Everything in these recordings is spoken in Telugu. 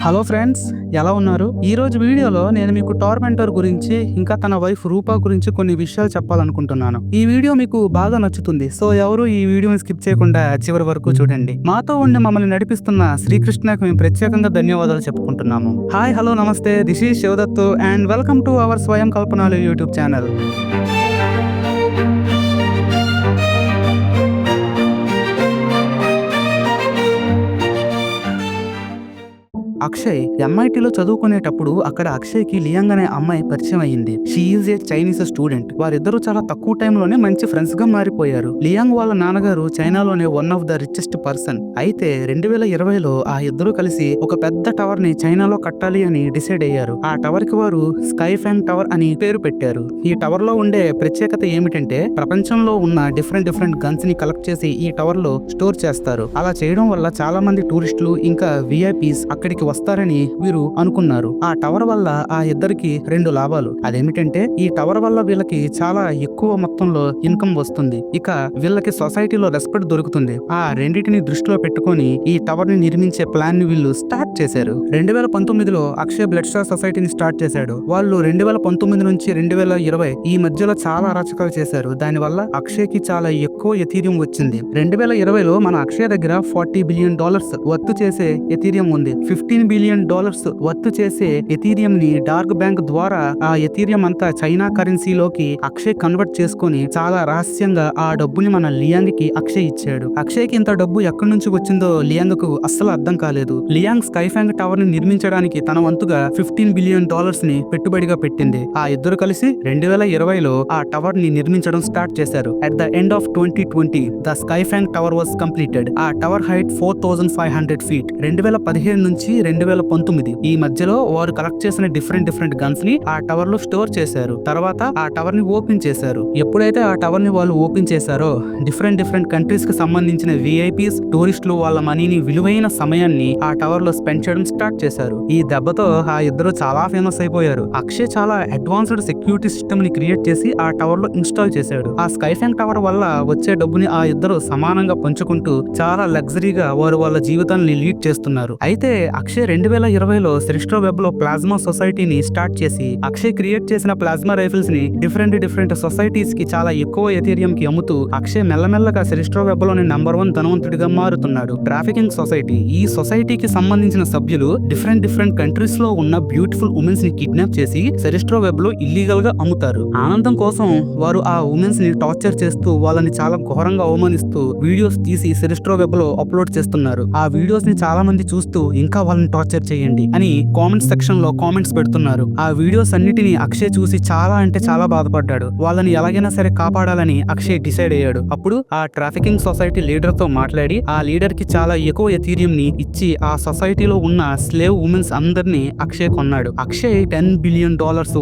హలో ఫ్రెండ్స్, ఎలా ఉన్నారు? ఈ రోజు వీడియోలో నేను మీకు టార్మెంటర్ గురించి ఇంకా తన వైఫ్ రూపా గురించి కొన్ని విషయాలు చెప్పాలనుకుంటున్నాను. ఈ వీడియో మీకు బాగా నచ్చుతుంది. సో ఎవరు ఈ వీడియోని స్కిప్ చేయకుండా చివరి వరకు చూడండి. మాతో ఉండి మమ్మల్ని నడిపిస్తున్న శ్రీకృష్ణకు మేము ప్రత్యేకంగా ధన్యవాదాలు చెప్పుకుంటున్నాము. హాయ్, హలో, నమస్తే. This is Sivadattu and welcome to our Swayam Kalpanalu YouTube channel. Akshay ఎంఐటీలో చదువుకునేటప్పుడు అక్కడ అక్షయ్కి లియాంగ్ అనే అమ్మాయి పరిచయం అయ్యింది. She is a Chinese student. వారిద్దరూ చాలా తక్కువ టైంలోనే మంచి ఫ్రెండ్స్ గా మారిపోయారు. లియాంగ్ వాళ్ళ నాన్నగారు చైనాలోనే one of the richest person. అయితే 2020లో ఆ ఇద్దరు కలిసి ఒక పెద్ద టవర్ ని చైనాలో కట్టాలి అని డిసైడ్ అయ్యారు. ఆ టవర్ కి వారు స్కై ఫ్యాంగ్ టవర్ అని పేరు పెట్టారు. ఈ టవర్ లో ఉండే ప్రత్యేకత ఏమిటంటే ప్రపంచంలో ఉన్న డిఫరెంట్ గన్స్ ని కలెక్ట్ చేసి ఈ టవర్ లో స్టోర్ చేస్తారు. అలా చేయడం వల్ల చాలా మంది టూరిస్టులు ఇంకా విఐపీస్ అక్కడికి వస్తారని వీరు అనుకున్నారు. ఆ టవర్ వల్ల ఆ ఇద్దరికి రెండు లాభాలు. అదేమిటంటే ఈ టవర్ వల్ల వీళ్ళకి చాలా ఎక్కువ మొత్తంలో ఇన్కమ్ వస్తుంది. ఇక వీళ్ళకి సొసైటీలో రెస్పెక్ట్ దొరుకుతుంది. ఆ రెండింటిని దృష్టిలో పెట్టుకొని ఈ టవర్ ని నిర్మించే ప్లాన్ ని వీళ్ళు స్టార్ట్ చేశారు. 2019లో అక్షయ్ బ్లడ్ స్టార్ సొసైటీని స్టార్ట్ చేశాడు. వాళ్ళు 2019 నుంచి 2020 ఈ మధ్యలో చాలా అరాచకాలు చేశారు. దాని వల్ల అక్షయ్ కి చాలా ఎక్కువ ఎథీరియం వచ్చింది. 2020లో మన అక్షయ్ దగ్గర $40 బిలియన్ వర్త్ చేసే ఎథీరియం ఉంది. $15 బిలియన్ వర్త్ చేసే ఎథీరియం ని డార్క్ బ్యాంక్ ద్వారా ఆ ఎథీరియం అంతా చైనా కరెన్సీలోకి అక్షయ్ కన్వర్ట్ చేసుకొని చాలా రహస్యంగా ఆ డబ్బుని మన లియాంగ్ కి అక్షయ్ ఇచ్చాడు. అక్షయ్ కి ఇంత డబ్బు ఎక్కడి నుంచి వచ్చిందో లియాంగ్ కు అస్సలు అర్థం కాలేదు. లియాంగ్ స్కై ఫ్యాంగ్ టవర్ ని నిర్మించడానికి తన వంతుగా $15 బిలియన్ ని పెట్టుబడిగా పెట్టింది. ఆ ఇద్దరు కలిసి 2020లో ఆ టవర్ ని నిర్మించడం స్టార్ట్ చేశారు. At the end of 2020 the sky FANG tower was completed. ఆ టవర్ హైట్ 4500 ఫీట్. 2015 నుంచి 2019 ఈ మధ్యలో వారు కలెక్ట్ చేసిన డిఫరెంట్ గన్స్ ని ఆ టవర్ లో స్టోర్ చేశారు. తర్వాత ఆ టవర్ ని ఓపెన్ చేశారు. ఎప్పుడైతే ఆ టవర్ ని వాళ్ళు ఓపెన్ చేశారో డిఫరెంట్ కంట్రీస్ కి సంబంధించిన విఐపీస్ టూరిస్టులు వాళ్ళ మనీని విలువైన సమయాన్ని ఆ టవర్ లో స్పెండ్ చేయడం స్టార్ట్ చేశారు. ఈ దెబ్బతో ఆ ఇద్దరు చాలా ఫేమస్ అయిపోయారు. అక్షయ్ చాలా అడ్వాన్స్డ్ సెక్యూరిటీ సిస్టమ్ ని క్రియేట్ చేసి ఆ టవర్ లో ఇన్స్టాల్ చేశాడు. ఆ స్కై ఫ్యాంగ్ టవర్ వల్ల వచ్చే డబ్బుని ఆ ఇద్దరు సమానంగా పంచుకుంటూ చాలా లగ్జరీగా వారు వాళ్ళ జీవితాన్ని లీడ్ చేస్తున్నారు. అయితే అక్షయ్ 2020లో సెరిస్ట్రో వెబ్ లో ప్లాస్మా సొసైటీని స్టార్ట్ చేసి అక్షయ్ క్రియేట్ చేసిన ప్లాస్మా రైఫిల్స్ ని డిఫరెంట్ సొసైటీస్ కి చాలా ఎక్కువ ఎథీరియం కి అమ్ముతూ అక్షయ్ మెల్లమెల్లగా సెరిస్ట్రో వెబ్ లోని నంబర్ 1 ధనవంతుడిగా మారుతున్నాడు. Trafficking society. ఈ సొసైటీకి సంబంధించిన సభ్యులు డిఫరెంట్ కంట్రీస్ లో ఉన్న బ్యూటిఫుల్ ఉమెన్స్ ని కిడ్నాప్ చేసి సెరిస్ట్రో వెబ్ లో ఇల్లీగల్ గా అమ్ముతారు. ఆనందం కోసం వారు ఆ ఉమెన్స్ ని టార్చర్ చేస్తూ వాళ్ళని చాలా ఘోరంగా అవమానిస్తూ వీడియోస్ తీసి సెరిస్ట్రో వెబ్ లో అప్లోడ్ చేస్తున్నారు. ఆ వీడియోస్ ని చాలా మంది చూస్తూ ఇంకా వాళ్ళని టార్చర్ చేయండి అని కామెంట్ సెక్షన్ లో కామెంట్స్ పెడుతున్నారు. ఆ వీడియోస్ అన్నిటిని అక్షయ్ చూసి చాలా అంటే చాలా బాధపడ్డాడు. వాళ్ళని ఎలాగైనా సరే కాపాడాలని అక్షయ్ డిసైడ్ అయ్యాడు. అప్పుడు ఆ ట్రాఫికింగ్ సొసైటీ లీడర్ తో మాట్లాడి ఆ లీడర్ కి చాలా ఎక్కువ ఎథీరియం ని ఇచ్చి ఆ సొసైటీలో ఉన్న స్లేవ్ ఉమెన్స్ అందరినీ అక్షయ్ కొన్నాడు. అక్షయ్ $10 బిలియన్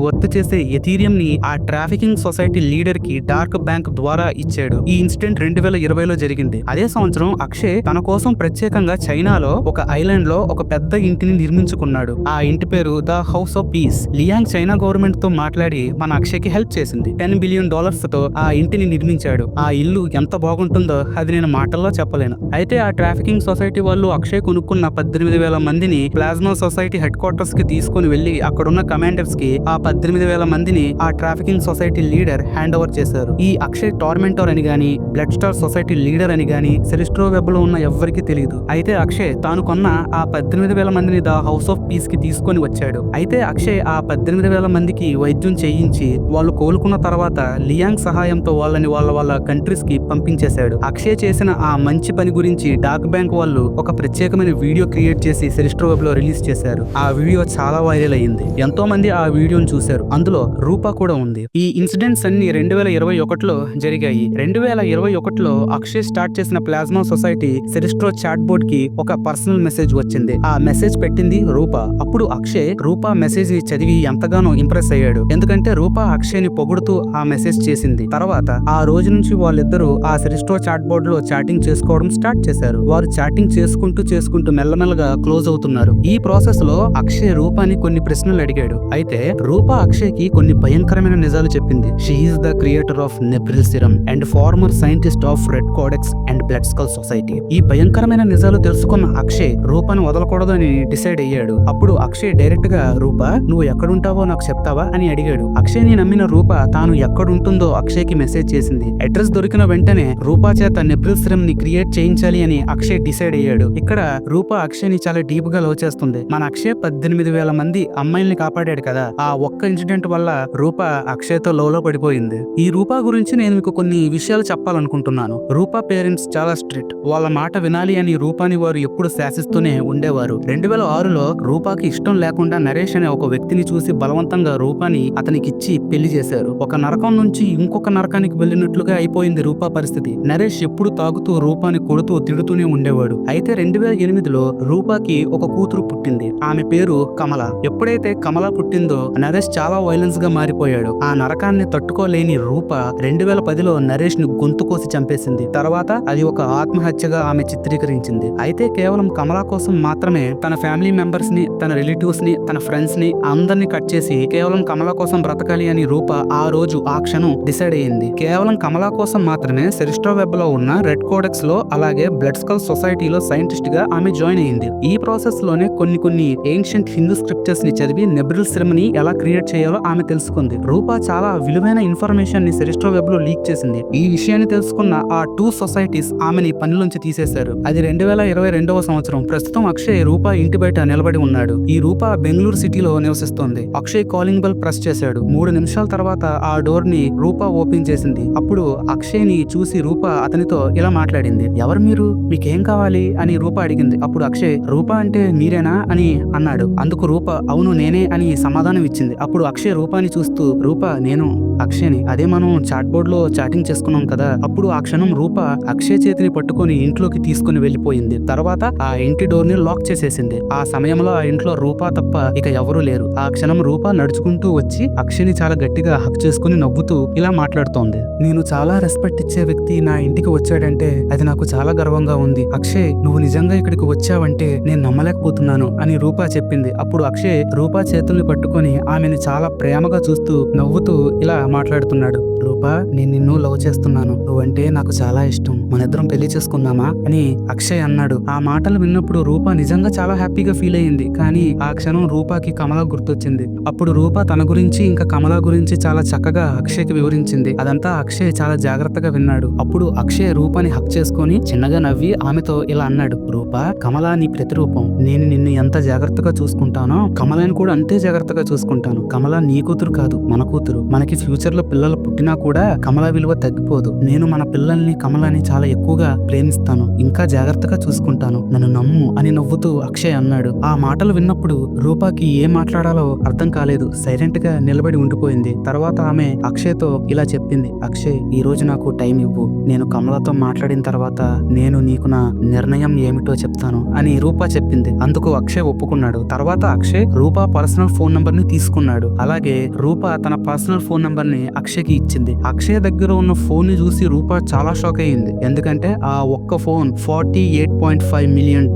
వర్త్ చేసే ఎథీరియం ని ఆ ట్రాఫికింగ్ సొసైటీ లీడర్ కి డార్క్ బ్యాంక్ ద్వారా ఇచ్చాడు. ఈ ఇన్సిడెంట్ 2020లో జరిగింది. అదే సంవత్సరం అక్షయ్ తన కోసం ప్రత్యేకంగా చైనాలో ఒక ఐలాండ్ లో ఒక పెద్ద ఇంటిని నిర్మించుకున్నాడు. ఆ ఇంటి పేరు the house of piece. Liang China government తో మాట్లాడి మన అక్షయ్ కి హెల్ప్ చేసింది. $10 బిలియన్ తో ఆ ఇంటిని నిర్మించాడు. ఆ ఇల్లు ఎంత బాగుంటుందో అది నేను మాటల్లో చెప్పలేను. అయితే ఆ ట్రాఫికింగ్ సొసైటీ వాళ్ళు అక్షయ్ కొనుక్కున్న 18,000 మందిని ప్లాస్మా సొసైటీ హెడ్ క్వార్టర్స్ కి తీసుకుని వెళ్లి అక్కడున్న కమాండర్స్ కి ఆ 18,000 మందిని ఆ trafficking society leader hand over చేశారు. ఈ అక్షయ్ టార్మెంటర్ అని గాని బ్లడ్ స్టార్ సొసైటీ లీడర్ అని గాని సెరిస్ట్రో వెబ్ లో ఉన్న ఎవ్వరికి తెలియదు. అయితే అక్షయ్ తాను కొన్న ఆ 18,000 మందిని ద హౌస్ ఆఫ్ పీస్ కి తీసుకొని వచ్చాడు. అయితే అక్షయ్ ఆ 18,000 మందికి వైద్యం చేయించి వాళ్ళు కోలుకున్న తర్వాత లియాంగ్ సహాయంతో వాళ్ళని వాళ్ళ కంట్రీస్ కి పంపించేశాడు. అక్షయ్ చేసిన ఆ మంచి పని గురించి డార్క్ బ్యాంక్ వాళ్ళు ఒక ప్రత్యేకమైన వీడియో క్రియేట్ చేసి సెరిస్ట్రో వెబ్ లో రిలీజ్ చేశారు. ఆ వీడియో చాలా వైరల్ అయ్యింది. ఎంతో మంది ఆ వీడియోను చూశారు. అందులో రూపా కూడా ఉంది. ఈ ఇన్సిడెంట్స్ అన్ని 2021లో జరిగాయి. 2021లో అక్షయ్ స్టార్ట్ చేసిన ప్లాస్మా సొసైటీ సెరిస్ట్రో చాట్ బోర్డ్ కి ఒక పర్సనల్ మెసేజ్ వచ్చింది. ఆ మెసేజ్ పెట్టింది రూపా. అప్పుడు అక్షయ్ రూపా మెసేజ్ ని చదివి ఎంతగానో ఇంప్రెస్ అయ్యాడు. ఎందుకంటే రూపా అక్షయ్ ని పొగుడుతూ ఆ మెసేజ్ చేసింది. తర్వాత ఆ రోజు నుంచి వాళ్ళిద్దరూ ఆ సెరిస్ట్రో చాట్ బోర్డ్ లో చాటింగ్ చేసుకోవడం స్టార్ట్ చేశారు. వారు చాటింగ్ చేసుకుంటూ మెల్లమెల్లగా క్లోజ్ అవుతున్నారు. ఈ ప్రాసెస్ లో అక్షయ్ రూపాని కొన్ని ప్రశ్నలు అడిగాడు. అయితే రూపా అక్షయ్ కి కొన్ని భయంకరమైన నిజాలు చెప్పింది. She is the creator of Nebril serum and former scientist of Red Codex and Blood Skull society. ఈ భయంకరమైన నిజాలు తెలుసుకున్న అక్షయ్ రూపాని వదలకూడదు అని డిసైడ్ అయ్యాడు. అప్పుడు అక్షయ్ డైరెక్ట్ గా రూపా నువ్వు ఎక్కడుంటావో నాకు చెప్తావా అని అడిగాడు. అక్షయ్ ని నమ్మిన రూప తాను ఎక్కడుంటుందో అక్షయ్ కి మెసేజ్ చేసింది. అడ్రస్ దొరికిన వెంటనే రూపా చేత నెబ్రిల్ సిరమ్ ని క్రియేట్ చేయించాలి అని అక్షయ్ డిసైడ్ అయ్యాడు. ఇక్కడ రూప అక్షయ్ ని చాలా డీప్ గా లవ్ చేస్తుంది. మన అక్షయ్ 18,000 మంది అమ్మాయిల్ని కాపాడాడు కదా, ఆ ఒక్క ఇన్సిడెంట్ వల్ల రూప అక్షయ్ తో లవ్ లో పడిపోయింది. ఈ రూపా గురించి నేను మీకు కొన్ని విషయాలు చెప్పాలనుకుంటున్నాను. రూపా పేరెంట్స్ చాలా స్ట్రిక్ట్. వాళ్ళ మాట వినాలి అని రూపాని వారు ఎప్పుడు శాసిస్తూనే ఉండేవారు. 2006లో రూపాకి ఇష్టం లేకుండా నరేష్ అనే ఒక వ్యక్తిని చూసి బలవంతంగా రూపాని అతనికిచ్చి పెళ్లి చేశారు. ఒక నరకం నుంచి ఇంకొక నరకానికి వెళ్ళినట్లుగా అయిపోయింది రూపా పరిస్థితి. నరేష్ ఎప్పుడు తాగుతూ రూపాని కొడుతూ తిడుతూనే ఉండేవాడు. అయితే 2008లో రూపాకి ఒక కూతురు పుట్టింది. ఆమె పేరు కమల. ఎప్పుడైతే కమల పుట్టిందో నరేష్ చాలా వైలెన్స్ గా మారిపోయాడు. ఆ నరకాన్ని తట్టుకోలేని రూప 2010లో నరేష్ ను గొంతు కోసి చంపేసింది. తర్వాత అది ఒక ఆత్మహత్యగా ఆమె చిత్రీకరించింది. అయితే కేవలం కమల కోసం మాత్రమే తన ఫ్యామిలీ మెంబర్స్ ని, తన రిలేటివ్స్ ని, తన ఫ్రెండ్స్ ని అందరినీ కట్ చేసి కేవలం కమల కోసం బ్రతకాలి అని రూప ఆ రోజు ఆ క్షణం డిసైడ్ అయ్యింది. కేవలం కమల కోసం మాత్రమే సెరిస్ట్రో వెబ్ లో ఉన్న రెడ్ కోడెక్స్ లో అలాగే బ్లడ్ స్కల్ సొసైటీలో సైంటిస్ట్ గా ఆమె జాయిన్ అయ్యింది. ఈ ప్రాసెస్ లోనే కొన్ని ఏన్షియంట్ హిందూ స్క్రిప్చర్స్ ని చదివి నెబ్రిల్ సిరమ్ ని ఎలా క్రియేట్ చేయాలో ఆమె తెలుసుకుంది. రూప చాలా విలువైన ఇన్ఫర్మేషన్ ని సెరిస్ట్రో వెబ్ లో లీక్ చేసింది. ఈ విషయాన్ని తెలుసుకున్న ఆ 2 సొసైటీస్ ఆమెని పనిలోంచి తీసేశారు. అది 2022వ సంవత్సరం. ప్రస్తుతం అక్షయ్ రూప ఇంటి బయట నిలబడి ఉన్నాడు. ఈ రూప బెంగళూరు సిటీలో నివసిస్తోంది. అక్షయ్ కాలింగ్ బెల్ ప్రెస్ చేశాడు. 3 నిమిషాల తర్వాత ఆ డోర్ ని రూప ఓపెన్ చేసింది. అప్పుడు అక్షయ్ ని చూసి రూప అతనితో ఇలా మాట్లాడింది. ఎవరు మీరు, మీకేం కావాలి అని రూప అడిగింది. అప్పుడు అక్షయ్ రూప అంటే మీరేనా అని అన్నాడు. అందుకు రూప అవును నేనే అని సమాధానం ఇచ్చింది. అప్పుడు అక్షయ్ రూపాని చూస్తూ రూప నేను అక్షయ్ని, అదే మనం చాట్ బోర్డ్ లో చాటింగ్ చేసుకున్నాం కదా. అప్పుడు ఆ క్షణం రూప అక్షయ్ చేతిని పట్టుకొని ఇంట్లోకి తీసుకుని వెళ్లిపోయింది. తర్వాత ఆ ఇంటి డోర్ ని లాక్ చేసేసింది. ఆ సమయంలో ఆ ఇంట్లో రూప తప్ప ఇక ఎవరూ లేరు. ఆ క్షణం రూప నడుచుకుంటూ వచ్చి అక్షయ్ని చాలా గట్టిగా హక్ చేసుకుని నవ్వుతూ ఇలా మాట్లాడుతోంది. నేను చాలా రెస్పెక్ట్ ఇచ్చే వ్యక్తి నా ఇంటికి వచ్చాడంటే అది నాకు చాలా గర్వంగా ఉంది. అక్షయ్ నువ్వు నిజంగా ఇక్కడికి వచ్చావంటే నేను నమ్మలేకపోతున్నాను అని రూప చెప్పింది. అప్పుడు అక్షయ్ రూప చేతుల్ని పట్టుకొని ఆమెను చాలా ప్రేమగా చూస్తూ నవ్వుతూ ఇలా మాట్లాడుతున్నాడు. రూపా నేను నిన్ను లవ్ చేస్తున్నాను, నువ్వంటే నాకు చాలా ఇష్టం, మనిద్దరం పెళ్లి చేసుకుందామా అని అక్షయ్ అన్నాడు. ఆ మాటలు విన్నప్పుడు రూప నిజంగా చాలా హ్యాపీగా ఫీల్ అయ్యింది. కానీ ఆ క్షణం రూపాకి కమల గుర్తొచ్చింది. అప్పుడు రూప తన గురించి ఇంకా కమల గురించి చాలా చక్కగా అక్షయ్కి వివరించింది. అదంతా అక్షయ్ చాలా జాగ్రత్తగా విన్నాడు. అప్పుడు అక్షయ్ రూపాని హక్ చేసుకొని చిన్నగా నవ్వి ఆమెతో ఇలా అన్నాడు. రూపా కమల నీ ప్రతిరూపం. నేను నిన్ను ఎంత జాగ్రత్తగా చూసుకుంటానో కమలని కూడా అంతే జాగ్రత్తగా చూసుకుంటాను. కమల నీ కూతురు కాదు, మన కూతురు. మనకి ఫ్యూచర్ లో పిల్లలు పుట్టినా కూడా కమల విలువ తగ్గిపోదు. నేను మన పిల్లల్ని కమలని చాలా ఎక్కువగా ప్రేమిస్తాను, ఇంకా జాగ్రత్తగా చూసుకుంటాను, నన్ను నమ్ము అని నవ్వుతూ అక్షయ్ అన్నాడు. ఆ మాటలు విన్నప్పుడు రూపాకి ఏం మాట్లాడాలో అర్థం కాలేదు. సైలెంట్ గా నిలబడి ఉండిపోయింది. తర్వాత ఆమె అక్షయ్ తో ఇలా చెప్పింది. అక్షయ్ ఈ రోజు నాకు టైం ఇవ్వు, నేను కమలతో మాట్లాడిన తర్వాత నేను నీకు నా నిర్ణయం ఏమిటో చెప్తాను అని రూప చెప్పింది. అందుకు అక్షయ్ ఒప్పుకున్నాడు. తర్వాత అక్షయ్ రూప పర్సనల్ ఫోన్ నంబర్ ని తీసుకున్నాడు. అలాగే రూప తన పర్సనల్ ఫోన్ నంబర్ ని అక్షయ్కి ఇచ్చింది. అక్షయ్ దగ్గర ఉన్న ఫోన్ ని చూసి రూప చాలా షాక్ అయ్యింది. ఎందుకంటే ఆ ఒక్క ఫోన్ $48.5 మిలియన్.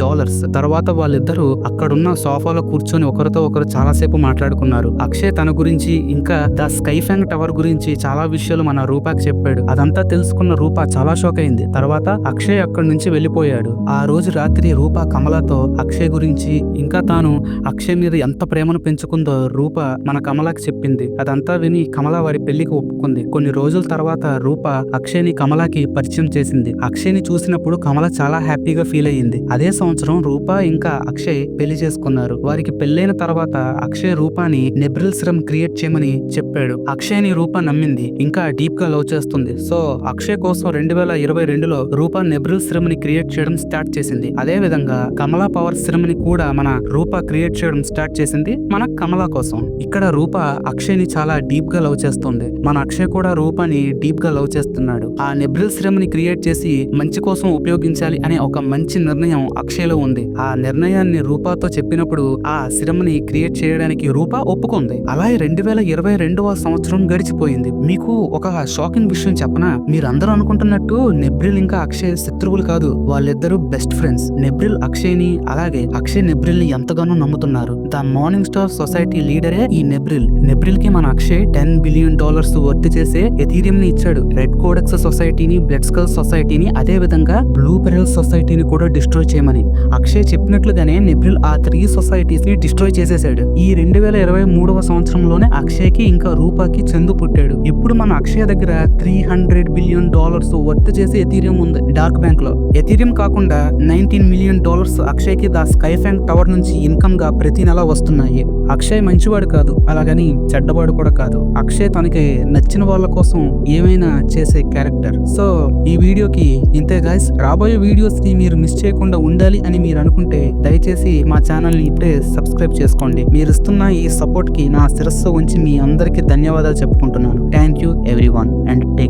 తర్వాత వాళ్ళిద్దరూ అక్కడున్న సోఫాలో కూర్చొని ఒకరితో ఒకరు చాలాసేపు మాట్లాడుకున్నారు. అక్షయ్ తన గురించి ఇంకా ద స్కైఫాంగ్ టవర్ గురించి చాలా విషయాలు మన రూపాకి చెప్పాడు. అదంతా తెలుసుకున్న రూప చాలా షాక్ అయింది. తర్వాత అక్షయ్ అక్కడి నుంచి వెళ్లిపోయాడు. ఆ రోజు రాత్రి రూప కమలతో అక్షయ్ గురించి ఇంకా తాను అక్షయ్ మీద ఎంత ప్రేమను పెంచుకుందో రూప మన కమలకి చెప్పింది. అదంతా విని కమల వారి పెళ్లికి ఒప్పుకుంది. కొన్ని రోజుల తర్వాత రూప అక్షయ్ని కమలకి పరిచయం చేసింది. అక్షయ్ని చూసినప్పుడు కమల చాలా హ్యాపీగా ఫీల్ అయ్యింది. అదే సంవత్సరం రూప ఇంకా అక్షయ్ పెళ్లి చేసుకున్నారు. వారికి పెళ్లైన తర్వాత అక్షయ్ రూపాని నెబ్రిల్ సిరమ్ క్రియేట్ చేయమని చెప్పాడు. అక్షయ్ని రూప నమ్మింది, ఇంకా డీప్ గా లవ్ చేస్తుంది. సో అక్షయ్ కోసం 2022లో రూప నెబ్రిల్ సిరమ్ ని క్రియేట్ చేయడం స్టార్ట్ చేసింది. అదే విధంగా కమలా పవర్ సిరమ్ ని కూడా మన రూప క్రియేట్ చేయడం స్టార్ట్ చేసింది మన కమల కోసం. ఇక్కడ రూప అక్షయ్ ని చాలా డీప్ గా లవ్ చేస్తుంది. మన అక్షయ్ కూడా రూపాని డీప్ గా లవ్ చేస్తున్నాడు. ఆ నెబ్రిల్ సిరమ్ ని క్రియేట్ చేసి మంచి కోసం ఉపయోగించాలి అనే ఒక మంచి నిర్ణయం అక్షయ్ లో ఉంది. ఆ నిర్ణయాన్ని రూపాతో చెప్పినప్పుడు ఆ సిరమ్ ని క్రియేట్ చేయడానికి రూప ఒప్పుకుంది. అలాగే 2022 12వ సంవత్సరం గడిచిపోయింది. మీకు ఒక షాకింగ్ విషయం చెప్పనా? మీరందరూ అనుకుంటున్నట్టు నెబ్రిల్ ఇంకా అక్షయ్ శత్రువులు కాదు, వాళ్ళిద్దరూ బెస్ట్ ఫ్రెండ్స్. నెబ్రిల్ అక్షయ్ ని, అలాగే అక్షయ్ నెబ్రిల్ ని ఎంతగానో నమ్ముతున్నారు. ద మార్నింగ్ స్టార్ సొసైటీ లీడరే ఈ నెబ్రిల్. నెబ్రిల్ కి మన అక్షయ్ $10 బిలియన్ వర్త్ చేసే ఎథీరియం ని ఇచ్చాడు. రెడ్ కోడెక్స్ సొసైటీని, బ్లడ్ స్కల్ సొసైటీని, అదే విధంగా బ్లూ పెరల్ సొసైటీని కూడా డిస్ట్రాయ్ చేయమని. అక్షయ్ చెప్పినట్లుగానే నెబ్రిల్ ఆ 3 సొసైటీస్ ని డిస్ట్రాయ్ చేసేసాడు. ఈ 2023వ సంవత్సరంలోనే అక్షయ్ కి ఇంకా రూపాకి చందు పుట్టాడు. ఇప్పుడు మన అక్షయ్ దగ్గర $300 బిలియన్ వర్త్ చేసే ఎథీరియం ఉంది డార్క్ బ్యాంక్ లో. ఎథీరియం కాకుండా $19 మిలియన్ అక్షయ్ కి ద స్కై ఫ్యాంగ్ టవర్ నుంచి ఇన్కమ్ గా ప్రతి నెల వస్తున్నాయి. అక్షయ్ మంచివాడు కాదు, అలాగని చెడ్డవాడు కూడా కాదు. అక్షయ్ తనకి నచ్చిన వాళ్ళ కోసం ఏమైనా చేసే క్యారెక్టర్. సో ఈ వీడియోకి ఇంతే గైస్. రాబోయే వీడియోస్ ని మీరు మిస్ చేయకుండా ఉండాలి అని మీరు అనుకుంటే దయచేసి మా ఛానల్ ని ఇప్పుడే సబ్స్క్రైబ్ చేసుకోండి. మీరు ఇస్తున్న ఈ సపోర్ట్ కి నా శిరస్సు ఉంచి మీ అందరికీ ధన్యవాదాలు చెప్పుకుంటున్నాను. Thank you everyone and take